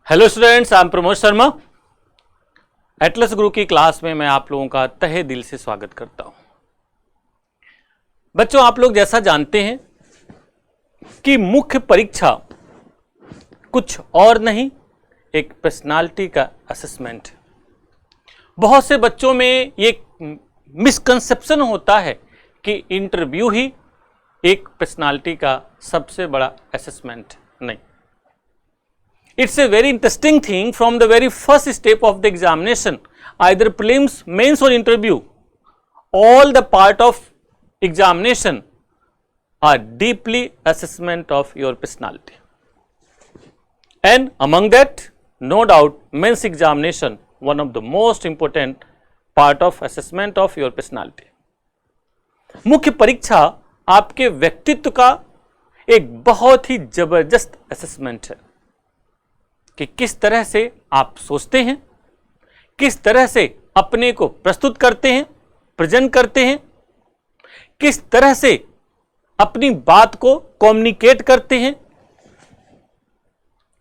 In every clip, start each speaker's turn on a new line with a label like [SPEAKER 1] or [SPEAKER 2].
[SPEAKER 1] Hello students, I am Pramod Sharma. Atlas गुरु की class में मैं आप लोगों का तहे दिल से स्वागत करता हूं। बच्चों, आप लोग जैसा जानते हैं कि मुख्य परीक्षा कुछ और नहीं, एक पर्सनालिटी का असेसमेंट है। बहुत से बच्चों में ये मिसकंसेप्शन होता है कि इंटरव्यू ही एक पर्सनालिटी का सबसे बड़ा असेसमेंट नहीं। It's a very interesting thing from the very first step of the examination, either prelims, mains or interview, all the part of examination are deeply assessment of your personality. And among that, no doubt, mains examination, one of the most important part of assessment of your personality. मुख्य परीक्षा आपके व्यक्तित्व का एक बहुत ही जबरदस्त assessment है कि किस तरह से आप सोचते हैं, किस तरह से अपने को प्रस्तुत करते हैं, प्रेजेंट करते हैं, किस तरह से अपनी बात को कम्युनिकेट करते हैं,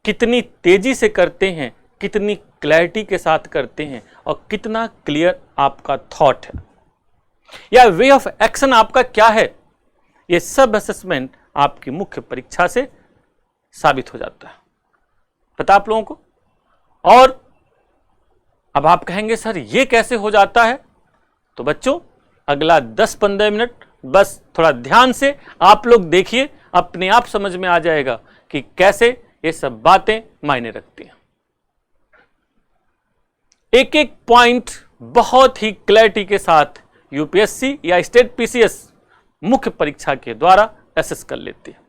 [SPEAKER 1] कितनी तेजी से करते हैं, कितनी क्लैरिटी के साथ करते हैं और कितना क्लियर आपका थॉट है या वे ऑफ एक्शन आपका क्या है। ये सब असेसमेंट आपकी मुख्य परीक्षा से साबित हो जाता है, पता आप लोगों को। और अब आप कहेंगे सर ये कैसे हो जाता है, तो बच्चों अगला 10-15 मिनट बस थोड़ा ध्यान से आप लोग देखिए, अपने आप समझ में आ जाएगा कि कैसे ये सब बातें मायने रखती हैं। एक एक पॉइंट बहुत ही क्लैरिटी के साथ यूपीएससी या स्टेट पीसीएस मुख्य परीक्षा के द्वारा एसेस कर लेती है।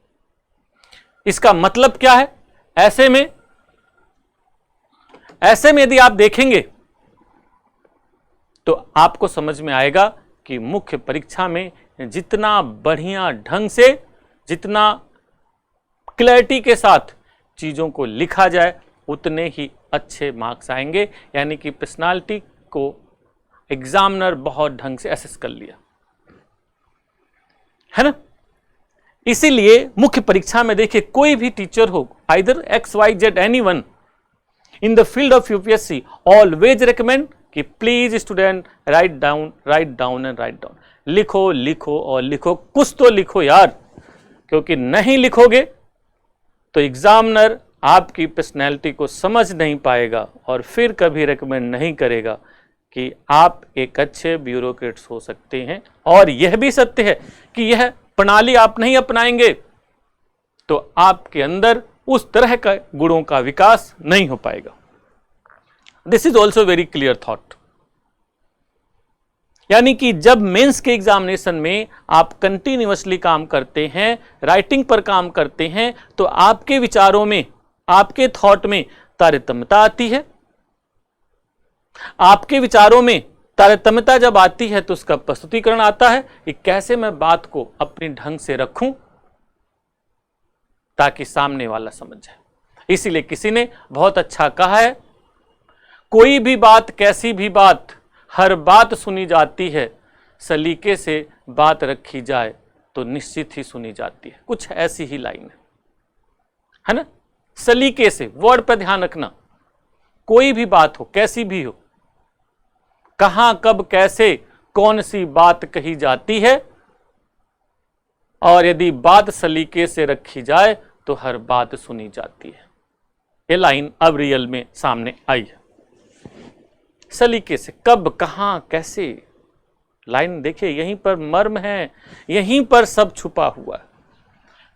[SPEAKER 1] इसका मतलब क्या है? ऐसे में यदि आप देखेंगे तो आपको समझ में आएगा कि मुख्य परीक्षा में जितना बढ़िया ढंग से, जितना क्लैरिटी के साथ चीजों को लिखा जाए, उतने ही अच्छे मार्क्स आएंगे। यानी कि पर्सनालिटी को एग्जामिनर बहुत ढंग से एसेस कर लिया है ना। इसीलिए मुख्य परीक्षा में देखिए, कोई भी टीचर हो, either XYZ anyone in the field of UPSC, always recommend कि please student write down and write down. लिखो लिखो और लिखो, कुछ तो लिखो यार, क्योंकि नहीं लिखोगे तो एग्जामिनर आपकी पर्सनैलिटी को समझ नहीं पाएगा और फिर कभी रेकमेंड नहीं करेगा कि आप एक अच्छे ब्यूरोक्रेट्स हो सकते हैं। और यह भी सत्य है कि यह प्रणाली आप नहीं अपनाएंगे तो आपके अंदर उस तरह का गुणों का विकास नहीं हो पाएगा। This is also very clear thought. यानी कि जब मेंस के एग्जामिनेशन में आप कंटिन्यूअसली काम करते हैं, राइटिंग पर काम करते हैं, तो आपके विचारों में, आपके थॉट में तारतम्यता आती है। आपके विचारों में तारतम्यता जब आती है तो उसका प्रस्तुतिकरण आता है कि कैसे मैं बात को अपनी ढंग से रखूं ताकि सामने वाला समझ जाए। इसीलिए किसी ने बहुत अच्छा कहा है, कोई भी बात, कैसी भी बात, हर बात सुनी जाती है, सलीके से बात रखी जाए तो निश्चित ही सुनी जाती है। कुछ ऐसी ही लाइन है ना। सलीके से, वर्ड पर ध्यान रखना। कोई भी बात हो, कैसी भी हो, कहां, कब, कैसे, कौन सी बात कही जाती है, और यदि बात सलीके से रखी जाए तो हर बात सुनी जाती है। ये लाइन अब रियल में सामने आई है। सलीके से, कब, कहां, कैसे, लाइन देखिए, यहीं पर मर्म है, यहीं पर सब छुपा हुआ है।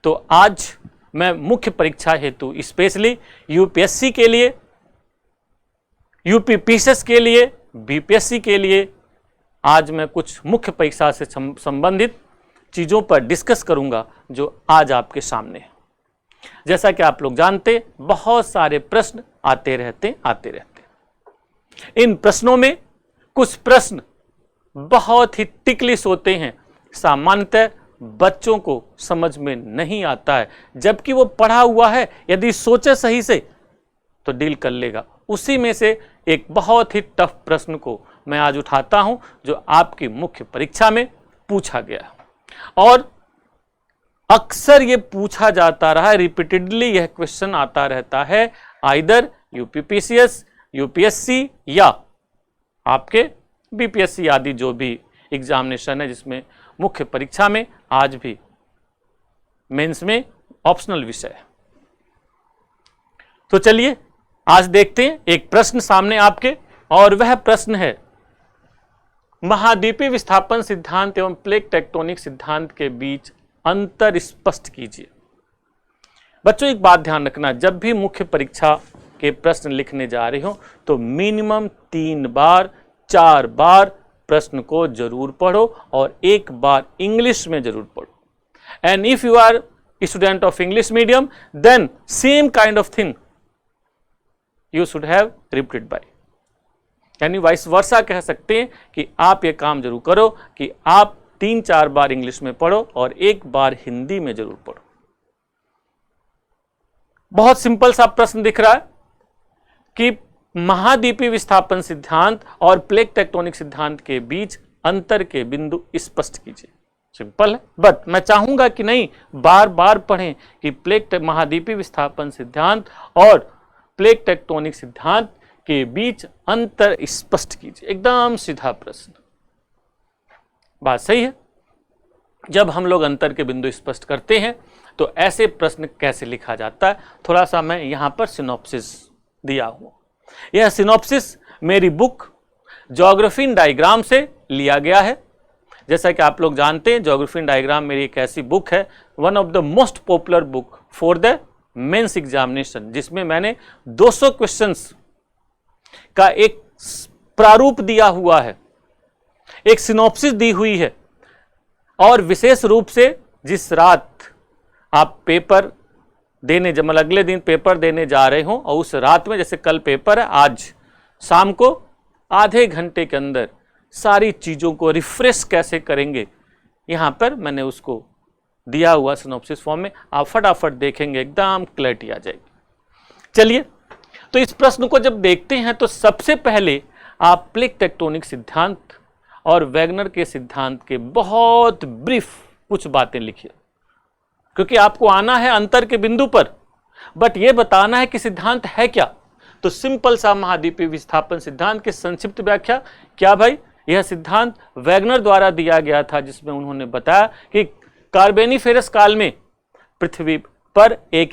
[SPEAKER 1] तो आज मैं मुख्य परीक्षा हेतु स्पेशली यूपीएससी के लिए, यूपी पीसीएस के लिए, बीपीएससी के लिए आज मैं कुछ मुख्य परीक्षा से संबंधित चीजों पर डिस्कस करूंगा जो आज आपके सामने है। जैसा कि आप लोग जानते, बहुत सारे प्रश्न आते रहते। इन प्रश्नों में कुछ प्रश्न बहुत ही टिकलिश होते हैं, सामान्यतः बच्चों को समझ में नहीं आता है, जबकि वो पढ़ा हुआ है, यदि सोचे सही से तो डील कर लेगा। उसी में से एक बहुत ही टफ प्रश्न को मैं आज उठाता हूं जो आपकी मुख्य परीक्षा में पूछा गया और अक्सर ये पूछा जाता रहा है, रिपीटेडली यह क्वेश्चन आता रहता है, आइदर यूपीपीसीएस, यूपीएससी या आपके बीपीएससी आदि जो भी एग्जामिनेशन है जिसमें मुख्य परीक्षा में आज भी मेंस में ऑप्शनल विषय है। तो चलिए आज देखते हैं एक प्रश्न सामने आपके, और वह प्रश्न है महाद्वीपीय विस्थापन सिद्धांत एवं प्लेट टेक्टोनिक सिद्धांत के बीच अंतर स्पष्ट कीजिए। बच्चों एक बात ध्यान रखना, जब भी मुख्य परीक्षा के प्रश्न लिखने जा रहे हो तो मिनिमम 3 बार 4 बार प्रश्न को जरूर पढ़ो और एक बार इंग्लिश में जरूर पढ़ो। And if you are student of English medium then same kind of thing you should have repeated by, यानी वाइस वर्सा कह सकते हैं कि आप ये काम जरूर करो कि आप 3-4 बार इंग्लिश में पढ़ो और एक बार हिंदी में जरूर पढ़ो। बहुत सिंपल सा प्रश्न दिख रहा है कि महाद्वीपीय विस्थापन सिद्धांत और प्लेट टेक्टोनिक सिद्धांत के बीच अंतर के बिंदु स्पष्ट कीजिए। सिंपल है, बट मैं चाहूंगा कि नहीं बार बार पढ़ें कि प्लेट महाद्वीपीय विस्थापन सिद्धांत और प्लेट टेक्टोनिक सिद्धांत के बीच अंतर स्पष्ट कीजिए। एकदम सीधा प्रश्न, बात सही है। जब हम लोग अंतर के बिंदु स्पष्ट करते हैं तो ऐसे प्रश्न कैसे लिखा जाता है, थोड़ा सा मैं यहां पर सिनॉप्सिस दिया हुआ। यह सिनॉप्सिस मेरी बुक ज्योग्राफी इन डायग्राम से लिया गया है। जैसा कि आप लोग जानते हैं ज्योग्राफी इन डायग्राम मेरी एक ऐसी बुक है, one of the most popular book for the mains examination, जिसमें मैंने 200 क्वेश्चंस का एक प्रारूप दिया हुआ है, एक सिनॉप्सिस दी हुई है। और विशेष रूप से जिस रात आप पेपर देने जब अगले दिन पेपर देने जा रहे हो और उस रात में, जैसे कल पेपर है, आज शाम को आधे घंटे के अंदर सारी चीज़ों को रिफ्रेश कैसे करेंगे, यहाँ पर मैंने उसको दिया हुआ सिनॉप्सिस फॉर्म में। आप फटाफट देखेंगे एकदम क्लैरिटी आ जाएगी। चलिए तो इस प्रश्न को जब देखते हैं तो सबसे पहले आप प्लेट टेक्टोनिक सिद्धांत और वैगनर के सिद्धांत के बहुत ब्रीफ कुछ बातें लिखिए, क्योंकि आपको आना है अंतर के बिंदु पर, बट ये बताना है कि सिद्धांत है क्या। तो सिंपल सा महाद्वीपीय विस्थापन सिद्धांत की संक्षिप्त व्याख्या क्या भाई, यह सिद्धांत वैगनर द्वारा दिया गया था, जिसमें उन्होंने बताया कि कार्बेनिफेरस काल में पृथ्वी पर एक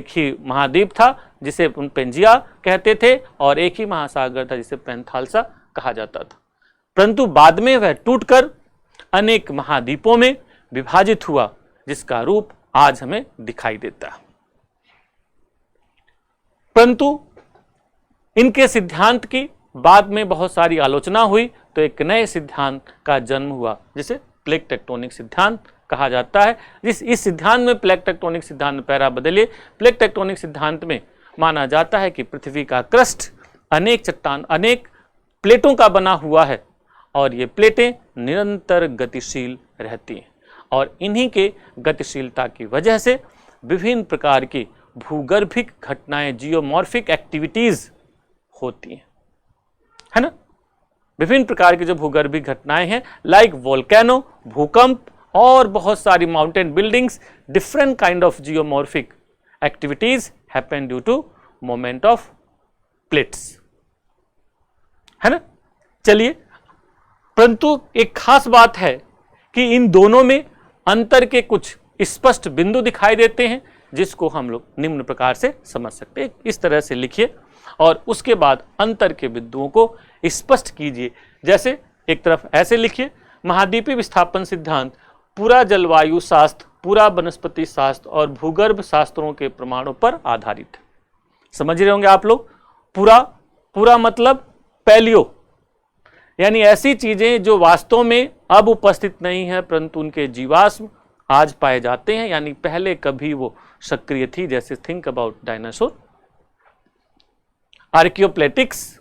[SPEAKER 1] ही महाद्वीप था जिसे पेंजिया कहते थे, और एक ही महासागर था जिसे पैंथालसा कहा जाता था। परंतु बाद में वह टूटकर अनेक महाद्वीपों में विभाजित हुआ, जिसका रूप आज हमें दिखाई देता है। परंतु इनके सिद्धांत की बाद में बहुत सारी आलोचना हुई, तो एक नए सिद्धांत का जन्म हुआ जिसे प्लेट टेक्टोनिक सिद्धांत कहा जाता है। इस सिद्धांत में प्लेट टेक्टोनिक सिद्धांत में पैरा बदलिए। प्लेट टेक्टोनिक सिद्धांत में माना जाता है कि पृथ्वी का क्रस्ट अनेक प्लेटों का बना हुआ है, और ये प्लेटें निरंतर गतिशील रहती हैं, और इन्हीं के गतिशीलता की वजह से विभिन्न प्रकार की भूगर्भिक घटनाएं, जियोमॉर्फिक एक्टिविटीज होती हैं, है ना। विभिन्न प्रकार की जो भूगर्भिक घटनाएं हैं, लाइक वोल्केनो, भूकंप और बहुत सारी mountain buildings, different kind of geomorphic activities happen due to moment of plates, है ना। चलिए, परंतु एक खास बात है कि इन दोनों में अंतर के कुछ स्पष्ट बिंदु दिखाई देते हैं, जिसको हम लोग निम्न प्रकार से समझ सकते हैं। इस तरह से लिखिए और उसके बाद अंतर के बिंदुओं को स्पष्ट कीजिए। जैसे एक तरफ ऐसे लिखिए, महाद्वीपीय विस्थापन सिद्धांत पूरा जलवायु शास्त्र, पूरा वनस्पति शास्त्र और भूगर्भ शास्त्रों के प्रमाणों पर आधारित है। समझ रहे होंगे आप लोग। पूरा मतलब पैलियो, यानी ऐसी चीजें जो वास्तव में अब उपस्थित नहीं है, परंतु उनके जीवाश्म आज पाए जाते हैं, यानी पहले कभी वो सक्रिय थी। जैसे थिंक अबाउट डायनासोर, आर्कियोप्लेटिक्स,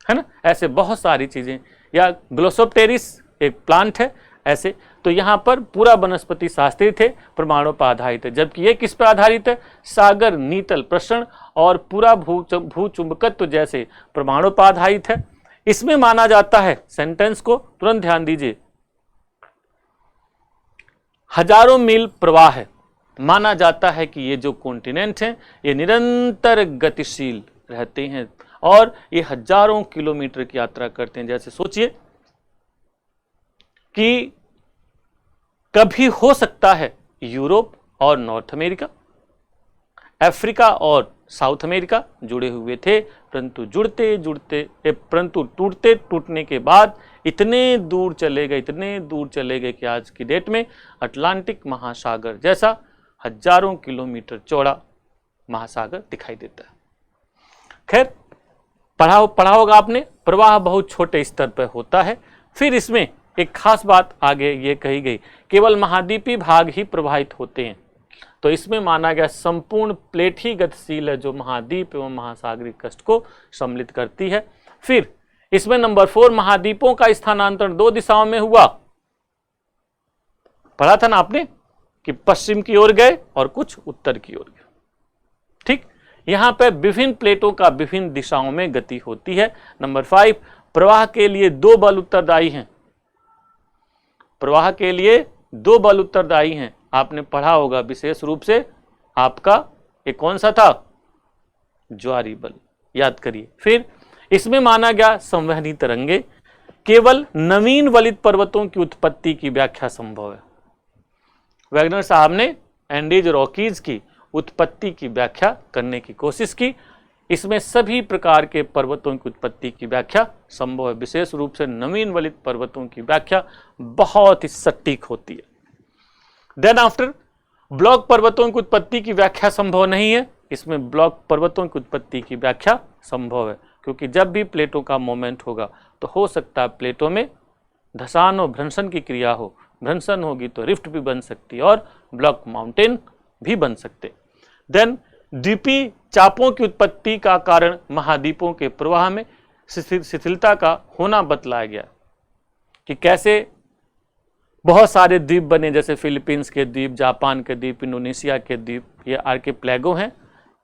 [SPEAKER 1] है ना, ऐसे बहुत सारी चीजें, या ग्लोसोप्टेरिस एक प्लांट है ऐसे। तो यहाँ पर पूरा वनस्पति शास्त्री थे, प्रमाणों पर आधारित है, जबकि ये किस पर आधारित है, सागर नीतल प्रसरण और पूरा भूचुंबकत्व जैसे प्रमाणों पर आधारित है। इसमें माना जाता है, सेंटेंस को तुरंत ध्यान दीजिए, हजारों मील प्रवाह है। माना जाता है कि ये जो कॉन्टिनेंट हैं ये निरंतर गतिशील रहते हैं और ये हजारों किलोमीटर की यात्रा करते हैं। जैसे सोचिए कि कभी हो सकता है यूरोप और नॉर्थ अमेरिका, अफ्रीका और साउथ अमेरिका जुड़े हुए थे, परंतु टूटते टूटने के बाद इतने दूर चले गए कि आज की डेट में अटलांटिक महासागर जैसा हजारों किलोमीटर चौड़ा महासागर दिखाई देता है। खैर, पढ़ा होगा आपने, प्रवाह बहुत छोटे स्तर पर होता है। फिर इसमें एक खास बात आगे ये कही गई, केवल महाद्वीपीय भाग ही प्रवाहित होते हैं। तो इसमें माना गया संपूर्ण प्लेट ही गतिशील है, जो महाद्वीप एवं महासागरीय कष्ट को सम्मिलित करती है। फिर इसमें नंबर 4, महाद्वीपों का स्थानांतरण 2 दिशाओं में हुआ। पढ़ा था ना आपने कि पश्चिम की ओर गए और कुछ उत्तर की ओर गए। ठीक, यहां पे विभिन्न प्लेटों का विभिन्न दिशाओं में गति होती है। नंबर 5, प्रवाह के लिए 2 बल उत्तरदायी हैं। प्रवाह के लिए 2 बल उत्तरदायी हैं। आपने पढ़ा होगा विशेष रूप से, आपका ये कौन सा था? ज्वारीय बल, याद करिए। फिर इसमें माना गया संवहनी तरंगे, केवल नवीन वलित पर्वतों की उत्पत्ति की व्याख्या संभव है। वैगनर साहब ने एंडीज रॉकीज की उत्पत्ति की व्याख्या करने की कोशिश की। इसमें सभी प्रकार के पर्वतों की उत्पत्ति की व्याख्या संभव है। विशेष रूप से नवीन वलित पर्वतों की व्याख्या बहुत ही सटीक होती है। देन आफ्टर, ब्लॉक पर्वतों की उत्पत्ति की व्याख्या संभव नहीं है। इसमें ब्लॉक पर्वतों की उत्पत्ति की व्याख्या संभव है, क्योंकि जब भी प्लेटों का मोमेंट होगा तो हो सकता है प्लेटों में धसान और भ्रंशन की क्रिया हो। भ्रंशन होगी तो रिफ्ट भी बन सकती है और ब्लॉक माउंटेन भी बन सकते। देन द्वीपीय चापों की उत्पत्ति का कारण महाद्वीपों के प्रवाह में शिथिलता का होना बतलाया गया, कि कैसे बहुत सारे द्वीप बने, जैसे फिलीपींस के द्वीप, जापान के द्वीप, इंडोनेशिया के द्वीप, ये आर्किपेलागो हैं।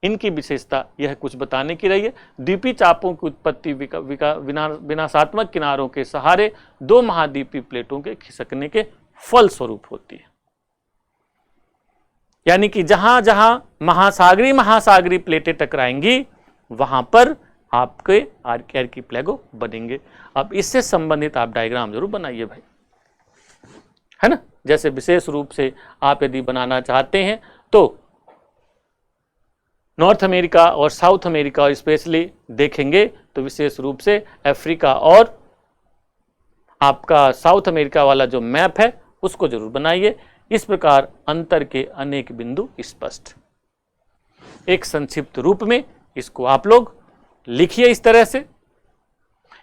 [SPEAKER 1] इनकी विशेषता यह कुछ बताने की रही है। द्वीपीय चापों की उत्पत्ति विनाशात्मक किनारों के सहारे 2 महाद्वीपीय प्लेटों के खिसकने के फलस्वरूप होती है। यानी कि जहां जहां महासागरीय प्लेटें टकराएंगी वहां पर आपके आर्किपेलागो बनेंगे। अब इससे संबंधित आप डायग्राम जरूर बनाइए भाई, है ना। जैसे विशेष रूप से आप यदि बनाना चाहते हैं तो नॉर्थ अमेरिका और साउथ अमेरिका स्पेशली देखेंगे तो विशेष रूप से अफ्रीका और आपका साउथ अमेरिका वाला जो मैप है उसको जरूर बनाइए। इस प्रकार अंतर के अनेक बिंदु स्पष्ट। एक संक्षिप्त रूप में इसको आप लोग लिखिए इस तरह से,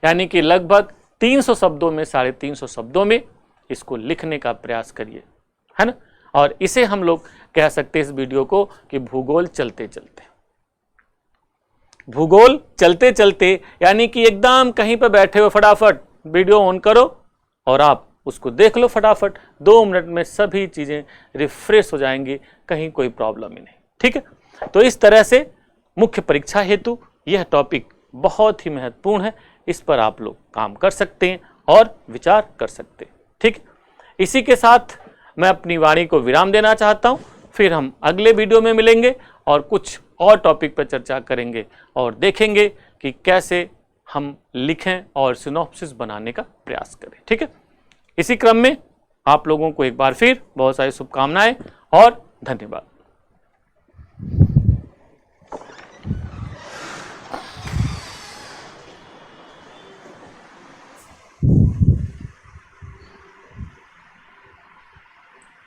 [SPEAKER 1] यानी कि लगभग 300 शब्दों में 350 शब्दों में इसको लिखने का प्रयास करिए, है ना। और इसे हम लोग कह सकते हैं इस वीडियो को कि भूगोल चलते चलते। भूगोल चलते चलते यानी कि एकदम कहीं पर बैठे हुए फटाफट वीडियो ऑन करो और आप उसको देख लो फटाफट, 2 मिनट में सभी चीजें रिफ्रेश हो जाएंगी, कहीं कोई प्रॉब्लम ही नहीं। ठीक है, तो इस तरह से मुख्य परीक्षा हेतु यह टॉपिक बहुत ही महत्वपूर्ण है। इस पर आप लोग काम कर सकते हैं और विचार कर सकते हैं। ठीक, इसी के साथ मैं अपनी वाणी को विराम देना चाहता हूं। फिर हम अगले वीडियो में मिलेंगे और कुछ और टॉपिक पर चर्चा करेंगे और देखेंगे कि कैसे हम लिखें और सिनॉप्सिस बनाने का प्रयास करें। ठीक है, इसी क्रम में आप लोगों को एक बार फिर बहुत सारी शुभकामनाएं और धन्यवाद।